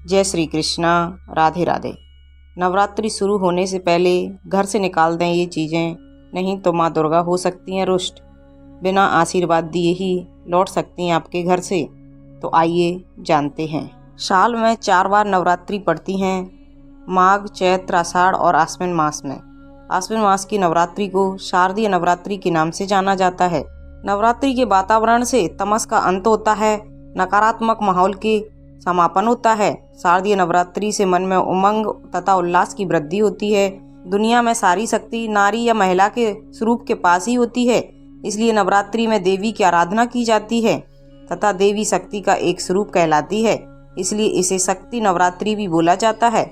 जय श्री कृष्णा। राधे राधे। नवरात्रि शुरू होने से पहले घर से निकाल दें ये चीज़ें, नहीं तो माँ दुर्गा हो सकती हैं रुष्ट। बिना आशीर्वाद दिए ही लौट सकती हैं आपके घर से। तो आइए जानते हैं। साल में 4 बार नवरात्रि पड़ती हैं, माघ, चैत्र, आषाढ़ और आश्विन मास में। आश्विन मास की नवरात्रि को शारदीय नवरात्रि के नाम से जाना जाता है। नवरात्रि के वातावरण से तमस का अंत होता है, नकारात्मक माहौल के समापन होता है। शारदीय नवरात्रि से मन में उमंग तथा उल्लास की वृद्धि होती है। दुनिया में सारी शक्ति नारी या महिला के स्वरूप के पास ही होती है, इसलिए नवरात्रि में देवी की आराधना की जाती है तथा देवी शक्ति का एक स्वरूप कहलाती है, इसलिए इसे शक्ति नवरात्रि भी बोला जाता है।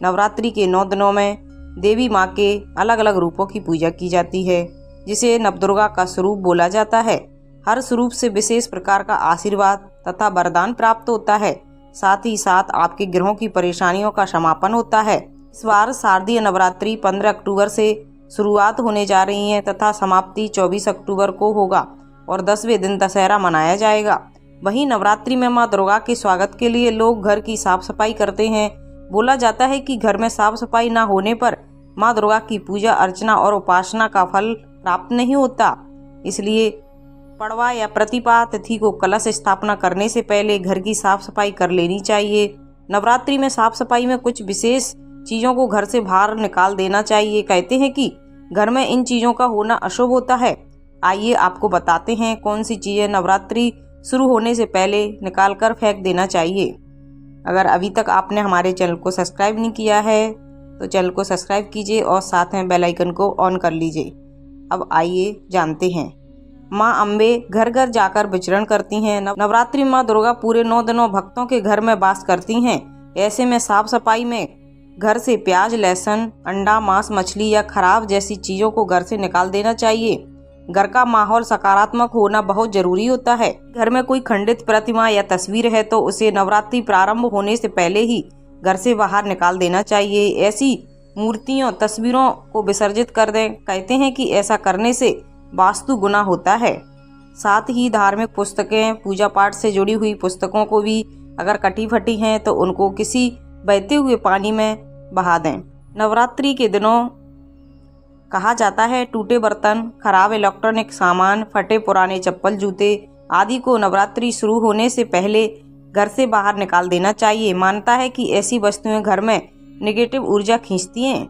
नवरात्रि के 9 दिनों में देवी माँ के अलग अलग रूपों की पूजा की जाती है, जिसे नवदुर्गा का स्वरूप बोला जाता है। हर स्वरूप से विशेष प्रकार का आशीर्वाद तथा वरदान प्राप्त होता है, साथ ही साथ आपके ग्रहों की परेशानियों का समापन होता है। इस बार शारदीय नवरात्रि 15 अक्टूबर से शुरुआत होने जा रही है तथा समाप्ति 24 अक्टूबर को होगा और 10वें दिन दशहरा मनाया जाएगा। वहीं नवरात्रि में माँ दुर्गा के स्वागत के लिए लोग घर की साफ सफाई करते हैं। बोला जाता है कि घर में साफ सफाई न होने पर माँ दुर्गा की पूजा अर्चना और उपासना का फल प्राप्त नहीं होता, इसलिए पड़वा या प्रतिपा तिथि को कलश स्थापना करने से पहले घर की साफ सफाई कर लेनी चाहिए। नवरात्रि में साफ सफाई में कुछ विशेष चीज़ों को घर से बाहर निकाल देना चाहिए। कहते हैं कि घर में इन चीज़ों का होना अशुभ होता है। आइए आपको बताते हैं कौन सी चीज़ें नवरात्रि शुरू होने से पहले निकाल कर फेंक देना चाहिए। अगर अभी तक आपने हमारे चैनल को सब्सक्राइब नहीं किया है तो चैनल को सब्सक्राइब कीजिए और साथ में बेल आइकन को ऑन कर लीजिए। अब आइए जानते हैं। माँ अम्बे घर घर जाकर विचरण करती हैं। नवरात्रि माँ दुर्गा पूरे 9 दिनों भक्तों के घर में वास करती हैं। ऐसे में साफ सफाई में घर से प्याज, लहसुन, अंडा, मांस, मछली या खराब जैसी चीज़ों को घर से निकाल देना चाहिए। घर का माहौल सकारात्मक होना बहुत जरूरी होता है। घर में कोई खंडित प्रतिमा या तस्वीर है तो उसे नवरात्रि प्रारंभ होने से पहले ही घर से बाहर निकाल देना चाहिए। ऐसी मूर्तियों, तस्वीरों को विसर्जित कर दें। कहते हैं कि ऐसा करने से वास्तु गुना होता है। साथ ही धार्मिक पुस्तकें, पूजा पाठ से जुड़ी हुई पुस्तकों को भी अगर कटी फटी हैं तो उनको किसी बहते हुए पानी में बहा दें। नवरात्रि के दिनों कहा जाता है टूटे बर्तन, खराब इलेक्ट्रॉनिक सामान, फटे पुराने चप्पल, जूते आदि को नवरात्रि शुरू होने से पहले घर से बाहर निकाल देना चाहिए। मानता है कि ऐसी वस्तुएं घर में नेगेटिव ऊर्जा खींचती हैं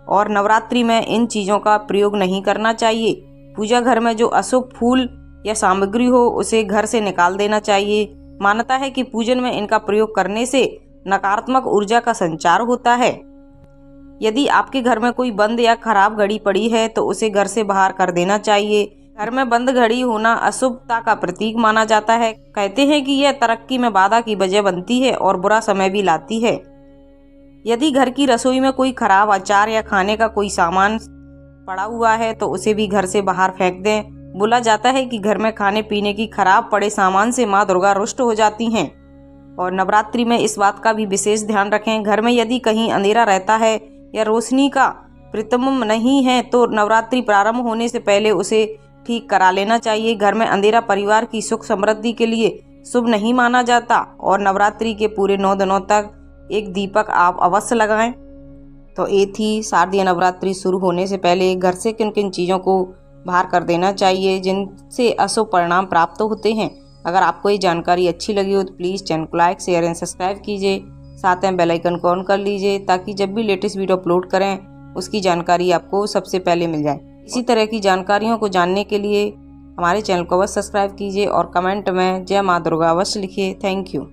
और नवरात्रि में इन चीज़ों का प्रयोग नहीं करना चाहिए। पूजा घर में जो अशुभ फूल या सामग्री हो उसे घर से निकाल देना चाहिए। मान्यता है कि पूजन में इनका प्रयोग करने से नकारात्मक ऊर्जा का संचार होता है। यदि आपके घर में कोई बंद या खराब घड़ी पड़ी है तो उसे घर से बाहर कर देना चाहिए। घर में बंद घड़ी होना अशुभता का प्रतीक माना जाता है। कहते हैं कि यह तरक्की में बाधा की वजह बनती है और बुरा समय भी लाती है। यदि घर की रसोई में कोई खराब अचार या खाने का कोई सामान पड़ा हुआ है तो उसे भी घर से बाहर फेंक दें। बोला जाता है कि घर में खाने पीने की खराब पड़े सामान से माँ दुर्गा रुष्ट हो जाती हैं और नवरात्रि में इस बात का भी विशेष ध्यान रखें। घर में यदि कहीं अंधेरा रहता है या रोशनी का प्रतिबिंब नहीं है तो नवरात्रि प्रारंभ होने से पहले उसे ठीक करा लेना चाहिए। घर में अंधेरा परिवार की सुख समृद्धि के लिए शुभ नहीं माना जाता और नवरात्रि के पूरे 9 दिनों तक एक दीपक आप अवश्य लगाएं। तो ये थी शारदीय नवरात्रि शुरू होने से पहले घर से किन किन चीज़ों को बाहर कर देना चाहिए जिनसे अशुभ परिणाम प्राप्त होते हैं। अगर आपको ये जानकारी अच्छी लगी हो तो प्लीज़ चैनल को लाइक, शेयर एंड सब्सक्राइब कीजिए। साथ में बेल आइकन को ऑन कर लीजिए ताकि जब भी लेटेस्ट वीडियो अपलोड करें उसकी जानकारी आपको सबसे पहले मिल जाए। इसी तरह की जानकारियों को जानने के लिए हमारे चैनल को अवश्य सब्सक्राइब कीजिए और कमेंट में जय माँ दुर्गा अवश्य लिखिए। Thank you.